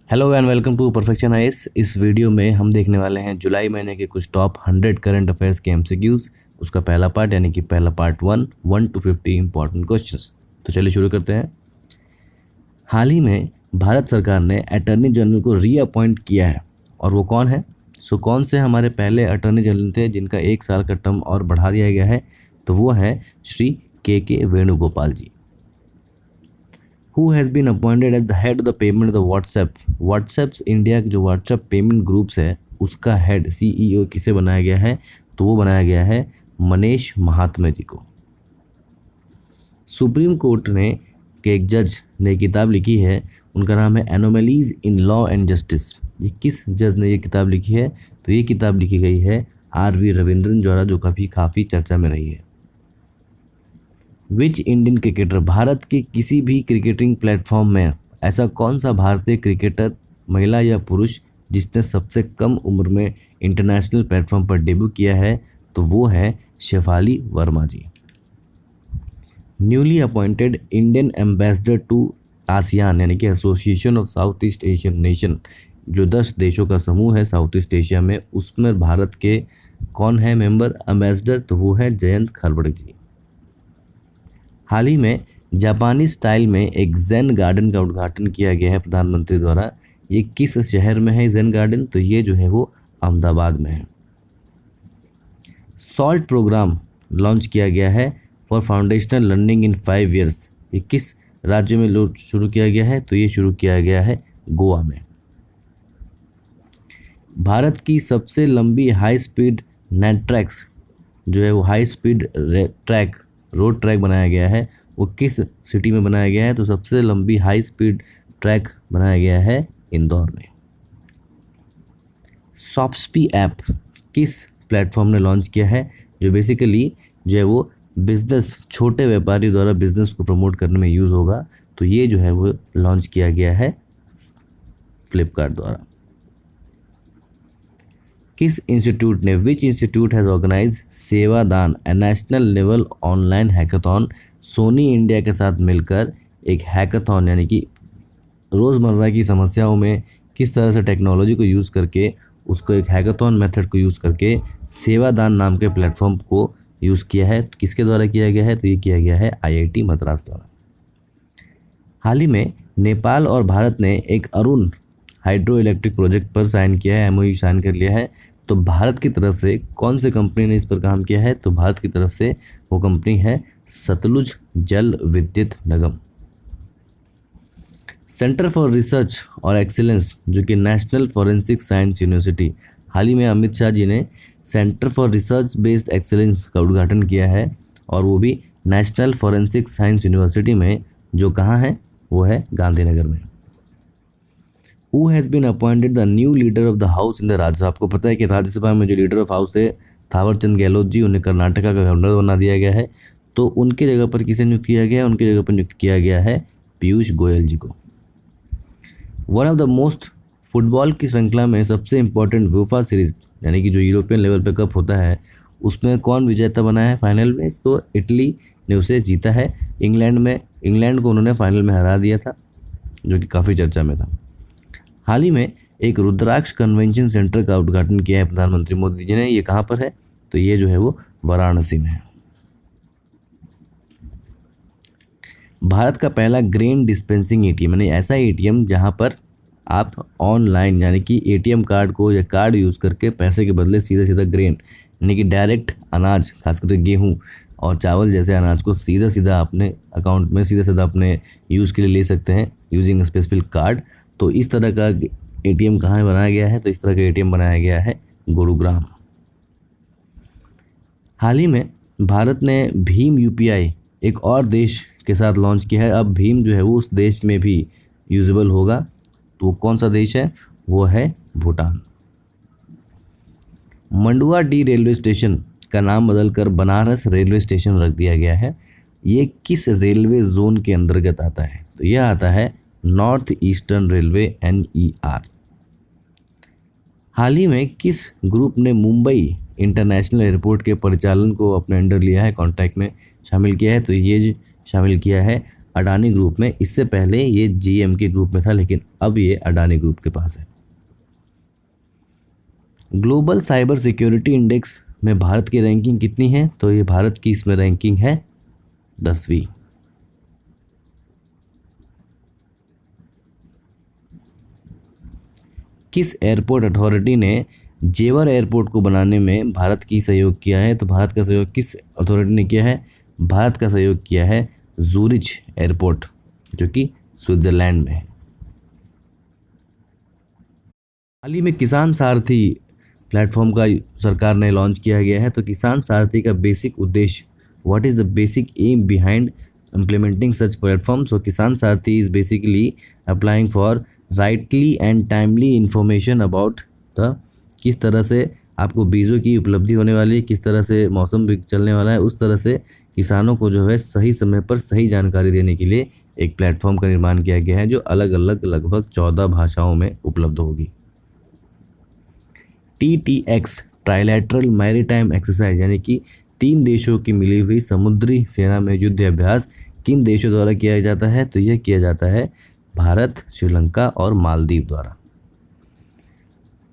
Hello and welcome to Perfection IAS. इस video में हम देखने वाले हैं जुलाई महीने के कुछ टॉप 100 करंट अफेयर्स के एमसीक्यूज। उसका पहला पार्ट यानी कि पहला पार्ट 1 to 50 इंपॉर्टेंट क्वेश्चंस। तो चलिए शुरू करते हैं। हाल ही में भारत सरकार ने अटॉर्नी जनरल को रीअपॉइंट किया है और वो कौन है? कौन से हमारे पहले अटॉर्नी जनरल थे जिनका 1 साल का टर्म और बढ़ा दिया गया है? तो वो है श्री के वेणुगोपाल जी। Who has been appointed as the head of the payment of the WhatsApp? WhatsApp India के जो WhatsApp पेमेंट ग्रुप्स है उसका हेड CEO किसे बनाया गया है? तो वो बनाया गया है मनीष महात्मे जी को। सुप्रीम कोर्ट ने के एक जज ने किताब लिखी है, उनका नाम है anomalies in law and justice. ये किस जज ने ये किताब लिखी है? तो ये किताब लिखी गई है RV रविंद्रन द्वारा, जो काफ़ी चर्चा में रही है। विच इंडियन क्रिकेटर, भारत के किसी भी क्रिकेटिंग प्लेटफॉर्म में ऐसा कौन सा भारतीय क्रिकेटर, महिला या पुरुष, जिसने सबसे कम उम्र में इंटरनेशनल प्लेटफॉर्म पर डेब्यू किया है? तो वो है Shefali Verma ji. Newly appointed Indian ambassador to ASEAN यानी कि association of South East Asian nation, जो 10 देशों का समूह है साउथ ईस्ट एशिया में, उसमें भारत के कौन है मेंबर एम्बेसडर? तो वो है जयंत खरबड़े जी। हाल ही में जापानी स्टाइल में एक ज़ेन गार्डन का उद्घाटन किया गया है प्रधानमंत्री द्वारा। ये किस शहर में है ज़ेन गार्डन? तो ये जो है वो अहमदाबाद में है। सॉल्ट प्रोग्राम लॉन्च किया गया है for foundational learning in 5 years। ये किस राज्य में शुरू किया गया है? तो ये शुरू किया गया है गोवा में। भारत की सबसे लंबी हाई स्पीड नेट ट्रैक्स जो है वो high speed track road track बनाया गया है, वो किस सिटी में बनाया गया है? तो सबसे लंबी हाई स्पीड ट्रैक बनाया गया है इंदौर में। शॉप्सपी ऐप किस प्लेटफॉर्म ने लॉन्च किया है, जो बेसिकली जो है वो बिजनेस, छोटे व्यापारी द्वारा बिजनेस को प्रमोट करने में यूज़ होगा? तो ये जो है वो लॉन्च किया गया है फ्लिपकार्ट द्वारा। किस इंस्टीट्यूट ने, विच इंस्टीट्यूट हैज़ ऑर्गेनाइज सेवादान a national level online hackathon? Sony India के साथ मिलकर एक हैकाथॉन यानी कि रोज़मर्रा की समस्याओं में किस तरह से टेक्नोलॉजी को यूज़ करके, उसको एक हैकाथॉन मेथड को यूज़ करके सेवादान नाम के प्लेटफॉर्म को यूज़ किया है। तो किसके द्वारा किया गया है? तो ये किया गया है IIT मद्रास द्वारा। हाल ही में नेपाल और भारत ने एक अरुण हाइड्रो इलेक्ट्रिक प्रोजेक्ट पर साइन किया है, MOU साइन कर लिया है। तो भारत की तरफ से कौन से कंपनी ने इस पर काम किया है? तो भारत की तरफ से वो कंपनी है सतलुज जल विद्युत निगम। सेंटर फॉर रिसर्च और एक्सीलेंस जो कि नेशनल फॉरेंसिक साइंस यूनिवर्सिटी, हाल ही में अमित शाह जी ने centre for research based excellence का उद्घाटन किया है, और वो भी नेशनल फॉरेंसिक साइंस यूनिवर्सिटी में, जो कहाँ है? वो है गांधीनगर में। Who has been appointed the new leader of the house in the Rajya Sabha? आपको पता है कि राज्यसभा में जो लीडर ऑफ हाउस है थावरचंद गहलोत जी, उन्हें कर्नाटका का गवर्नर बना दिया गया है। तो उनकी जगह पर किसे नियुक्त किया गया है? उनकी जगह पर नियुक्त किया गया है पीयूष गोयल जी को। One of the most, football की श्रृंखला में सबसे इंपॉर्टेंट यूफा सीरीज यानी कि जो यूरोपियन लेवल पे कप होता है, उसमें कौन विजेता बना है फाइनल में? तो इटली ने उसे जीता है। इंग्लैंड को उन्होंने फाइनल में हरा दिया था, जो कि काफ़ी चर्चा में था। हाल ही में एक रुद्राक्ष कन्वेंशन सेंटर का उद्घाटन किया है प्रधानमंत्री मोदी जी ने। ये कहाँ पर है? तो ये जो है वो वाराणसी में है। भारत का पहला ग्रेन डिस्पेंसिंग ATM यानी ऐसा ATM जहाँ पर आप ऑनलाइन यानी कि ATM कार्ड को या कार्ड यूज़ करके पैसे के बदले सीधा ग्रेन यानी कि डायरेक्ट अनाज, खासकर गेहूँ और चावल जैसे अनाज को सीधा अपने अकाउंट में सीधा अपने यूज़ के लिए ले सकते हैं यूजिंग स्पेसिफिक कार्ड। तो इस तरह का ATM कहाँ बनाया गया है? तो इस तरह का ATM बनाया गया है गुरुग्राम। हाल ही में भारत ने भीम UPI एक और देश के साथ लॉन्च किया है। अब भीम जो है वो उस देश में भी यूजेबल होगा। तो कौन सा देश है? वो है भूटान। मंडुआ डी रेलवे स्टेशन का नाम बदलकर बनारस रेलवे स्टेशन रख दिया गया है। ये किस रेलवे जोन के अंतर्गत आता है? तो यह आता है नॉर्थ ईस्टर्न रेलवे NER। हाल ही में किस ग्रुप ने मुंबई इंटरनेशनल एयरपोर्ट के परिचालन को अपने अंडर लिया है, कॉन्ट्रैक्ट में शामिल किया है? तो ये शामिल किया है अडानी ग्रुप में। इससे पहले ये जीएम के ग्रुप में था, लेकिन अब ये अडानी ग्रुप के पास है। ग्लोबल साइबर सिक्योरिटी इंडेक्स में भारत की रैंकिंग कितनी है? तो ये भारत की इसमें रैंकिंग है 10वीं। किस एयरपोर्ट अथॉरिटी ने जेवर एयरपोर्ट को बनाने में भारत की सहयोग किया है? तो भारत का सहयोग किस अथॉरिटी ने किया है? भारत का सहयोग किया है जूरिच एयरपोर्ट, जो कि स्विट्जरलैंड में है। हाल ही में किसान सारथी प्लेटफॉर्म का सरकार ने लॉन्च किया गया है। तो किसान सारथी का बेसिक उद्देश्य, what is the basic aim behind implementing such platforms? So किसान सारथी is basically applying for rightly and timely information about the किस तरह से आपको बीजों की उपलब्धि होने वाली है, किस तरह से मौसम भी चलने वाला है, उस तरह से किसानों को जो है सही समय पर सही जानकारी देने के लिए एक प्लेटफॉर्म का निर्माण किया गया है, जो अलग अलग लगभग 14 भाषाओं में उपलब्ध होगी। TTX ट्राइलैटरल मैरीटाइम एक्सरसाइज यानी कि 3 देशों की मिली हुई समुद्री सेना में युद्ध अभ्यास किन देशों द्वारा किया जाता है? तो यह किया जाता है भारत, श्रीलंका और मालदीव द्वारा।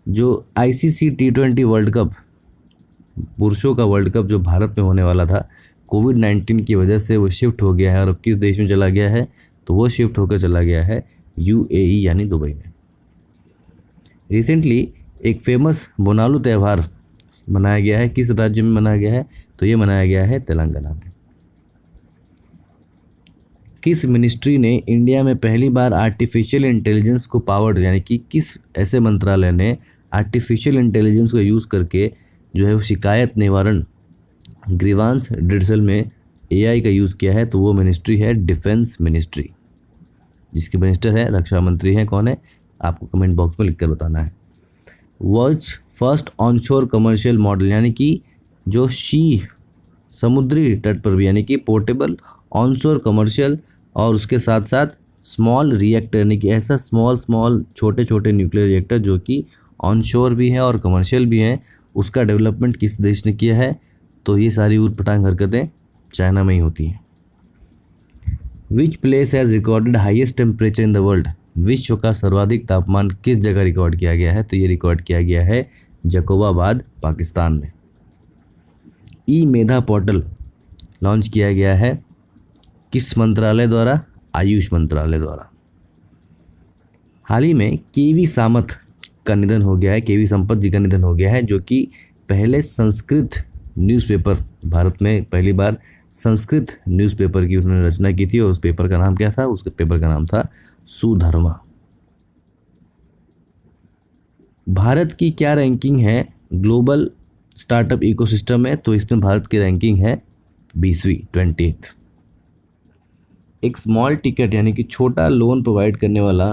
जो ICC T20 वर्ल्ड कप, पुरुषों का वर्ल्ड कप जो भारत में होने वाला था, कोविड-19 की वजह से वो शिफ्ट हो गया है। और अब किस देश में चला गया है? तो वो शिफ्ट होकर चला गया है UAE यानी दुबई में। रिसेंटली एक फेमस बोनालू त्यौहार मनाया गया है, किस राज्य में मनाया गया है? तो ये मनाया गया है तेलंगाना में। किस मिनिस्ट्री ने इंडिया में पहली बार आर्टिफिशियल इंटेलिजेंस को पावर्ड, यानी कि किस ऐसे मंत्रालय ने आर्टिफिशियल इंटेलिजेंस को यूज़ करके जो है वो शिकायत निवारण ग्रीवांस रिड्यूसल में AI का यूज़ किया है? तो वो मिनिस्ट्री है डिफेंस मिनिस्ट्री, जिसके मिनिस्टर है रक्षा मंत्री हैं। कौन है? आपको कमेंट बॉक्स में लिखकर बताना है। World's first onshore commercial model, यानी कि जो समुद्री तट पर भी, यानी कि पोर्टेबल ऑनशोर कमर्शियल और उसके साथ साथ स्मॉल रिएक्टर, यानी कि ऐसा स्मॉल छोटे छोटे न्यूक्लियर रिएक्टर जो कि ऑनशोर भी हैं और कमर्शियल भी हैं, उसका डेवलपमेंट किस देश ने किया है? तो ये सारी ऊटपटांग हरकतें चाइना में ही होती हैं। Which place has recorded highest temperature in the world? विश्व का सर्वाधिक तापमान किस जगह रिकॉर्ड किया गया है? तो ये रिकॉर्ड किया गया है जकोबाबाद, पाकिस्तान में। मेधा पोर्टल लॉन्च किया गया है किस मंत्रालय द्वारा? आयुष मंत्रालय द्वारा। हाल ही में केवी सामत का निधन हो गया है, केवी संपत जी का निधन हो गया है, जो कि पहले संस्कृत न्यूज़पेपर, भारत में पहली बार संस्कृत न्यूज़पेपर की उन्होंने रचना की थी। और उस पेपर का नाम क्या था? उस पेपर का नाम था सुधर्मा। भारत की क्या रैंकिंग है ग्लोबल स्टार्टअप इकोसिस्टम में? तो इसमें भारत की रैंकिंग है 20वीं, 20th। एक स्मॉल टिकट यानी कि छोटा लोन प्रोवाइड करने वाला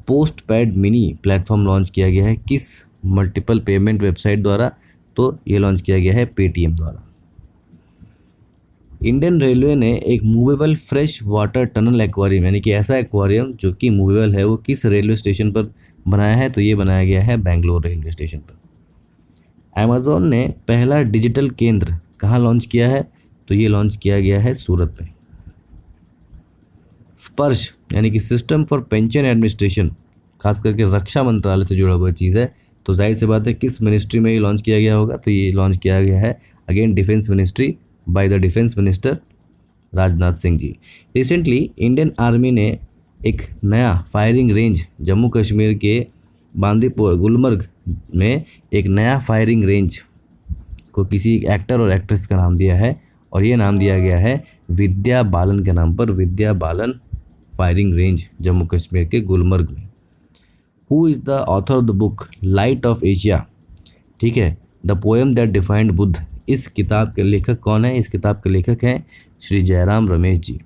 post pad mini platform launch किया गया है किस मल्टीपल पेमेंट वेबसाइट द्वारा? तो ये लॉन्च किया गया है पेटीएम द्वारा। इंडियन रेलवे ने एक movable fresh water tunnel aquarium, यानी कि ऐसा एक्वेरियम जो कि मूवेबल है, वो किस रेलवे स्टेशन पर बनाया है? तो ये बनाया गया है बेंगलोर रेलवे स्टेशन पर। अमेज़ॉन ने पहला डिजिटल केंद्र कहाँ लॉन्च किया है? तो ये लॉन्च किया गया है सूरत में। स्पर्श यानी कि सिस्टम फॉर पेंशन एडमिनिस्ट्रेशन, खास करके रक्षा मंत्रालय से जुड़ा हुआ चीज़ है, तो जाहिर सी बात है किस मिनिस्ट्री में ये लॉन्च किया गया होगा? तो ये लॉन्च किया गया है again defence ministry by the defence minister Rajnath Singh ji. Recently Indian army ने एक नया फायरिंग रेंज जम्मू कश्मीर के बांदीपुर गुलमर्ग में एक नया फायरिंग रेंज को किसी एक्टर और एक्ट्रेस का नाम दिया है, और ये नाम दिया गया है विद्या बालन के नाम पर, विद्या बालन फायरिंग रेंज जम्मू कश्मीर के गुलमर्ग में। Who is the author of the book light of Asia? ठीक है, the poem that defined Buddha. इस किताब के लेखक कौन है? इस किताब के लेखक हैं Shri Jairam Ramesh ji.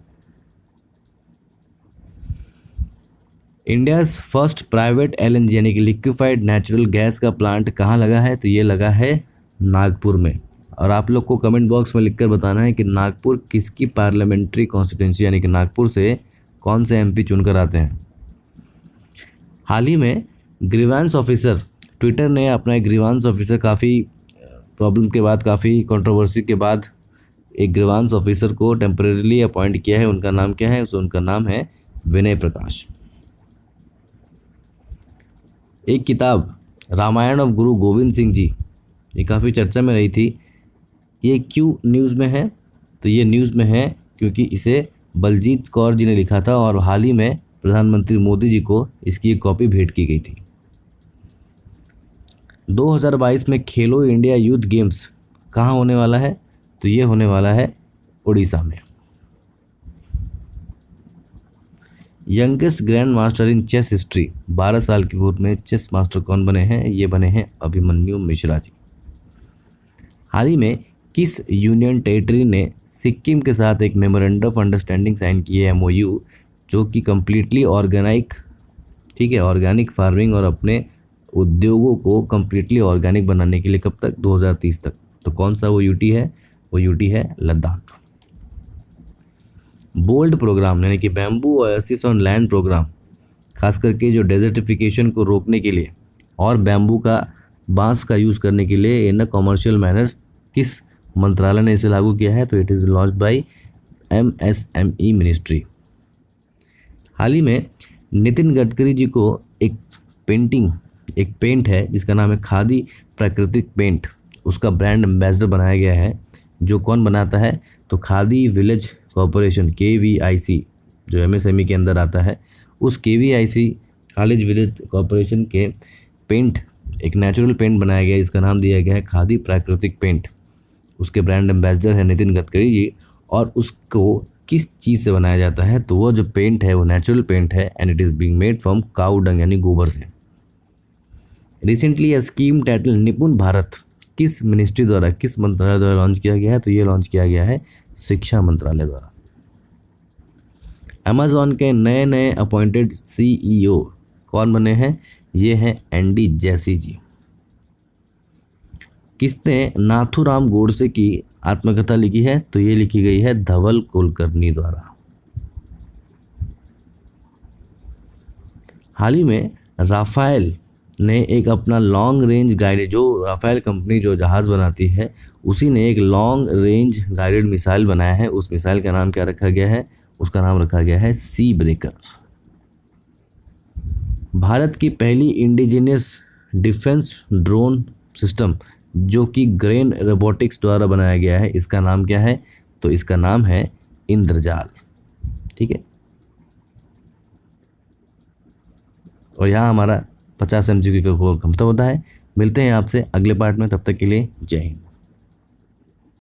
India's first private LNG यानी कि लिक्विफाइड नेचुरल गैस का प्लांट कहाँ लगा है? तो ये लगा है नागपुर में। और आप लोग को कमेंट बॉक्स में लिखकर बताना है कि नागपुर किसकी पार्लियामेंट्री कॉन्स्टिट्यूंसी, यानी कि नागपुर से कौन से MP चुनकर आते हैं। हाल ही में ग्रीवांस ऑफिसर, ट्विटर ने अपना एक ग्रीवांस ऑफिसर काफ़ी प्रॉब्लम के बाद, काफ़ी कंट्रोवर्सी के बाद एक ग्रीवांस ऑफिसर को टेम्परेरीली अपॉइंट किया है, उनका नाम क्या है? उनका नाम है विनय प्रकाश। एक किताब रामायण ऑफ गुरु गोविंद सिंह जी, ये काफ़ी चर्चा में रही थी। ये क्यों न्यूज़ में है? तो ये न्यूज़ में है क्योंकि इसे बलजीत कौर जी ने लिखा था और हाल ही में प्रधानमंत्री मोदी जी को इसकी एक कॉपी भेंट की गई थी। 2022 में खेलो इंडिया यूथ गेम्स कहाँ होने वाला है? तो ये होने वाला है उड़ीसा में। Youngest grand master in chess history, 12 साल की उम्र में चेस मास्टर कौन बने हैं? ये बने हैं अभिमन्यु मिश्रा जी। हाल ही में किस यूनियन टेरिटरी ने सिक्किम के साथ एक मेमोरेंडम ऑफ अंडरस्टैंडिंग साइन की है, MOU, जो कि कम्प्लीटली ऑर्गेनिक, ठीक है, ऑर्गेनिक फार्मिंग और अपने उद्योगों को कम्प्लीटली ऑर्गेनिक बनाने के लिए कब तक? 2030 तक। तो कौन सा वो यूटी है? वो यूटी है लद्दाख। बोल्ड प्रोग्राम यानी कि bamboo oasis on land programme, खास करके जो डेजर्टिफिकेशन को रोकने के लिए और बैम्बू का बांस का यूज़ करने के लिए इन अ कॉमर्शियल मैनर, किस मंत्रालय ने इसे लागू किया है? तो it is launched by MSME ministry. हाल ही में नितिन गडकरी जी को एक पेंट है जिसका नाम है खादी प्राकृतिक पेंट, उसका ब्रांड एम्बेसडर बनाया गया है। जो कौन बनाता है? तो खादी विलेज कॉरपोरेशन, KVIC, जो MSME के अंदर आता है, उस KVIC खादी विलेज कॉरपोरेशन के पेंट, एक नेचुरल पेंट बनाया गया है, इसका नाम दिया गया है खादी प्राकृतिक पेंट। उसके ब्रांड एम्बेसडर है नितिन गडकरी जी। और उसको किस चीज़ से बनाया जाता है? तो वो जो पेंट है वो नेचुरल पेंट है and it is being made from cow dung यानी गोबर से। रिसेंटली अ स्कीम टाइटल निपुण भारत किस मिनिस्ट्री द्वारा, किस मंत्रालय द्वारा लॉन्च किया गया है? तो ये लॉन्च किया गया है शिक्षा मंत्रालय द्वारा। अमेजॉन के नए नए अपॉइंटेड CEO कौन बने हैं? ये हैं एंडी जैसी जी। किसने नाथूराम गोडसे की आत्मकथा लिखी है? तो ये लिखी गई है धवल कुलकर्णी द्वारा। हाल ही में राफेल ने एक अपना लॉन्ग रेंज गाइडेड, जो राफेल कंपनी जो जहाज़ बनाती है, उसी ने एक लॉन्ग रेंज गाइडेड मिसाइल बनाया है। उस मिसाइल का नाम क्या रखा गया है? उसका नाम रखा गया है सी ब्रेकर। भारत की पहली इंडिजिनियस डिफेंस ड्रोन सिस्टम जो कि ग्रेन रोबोटिक्स द्वारा बनाया गया है, इसका नाम क्या है? तो इसका नाम है इंद्रजाल। ठीक है, और यहाँ हमारा 50 MCQ का कोर्स खत्म होता है। मिलते हैं आपसे अगले पार्ट में, तब तक के लिए जय हिंद।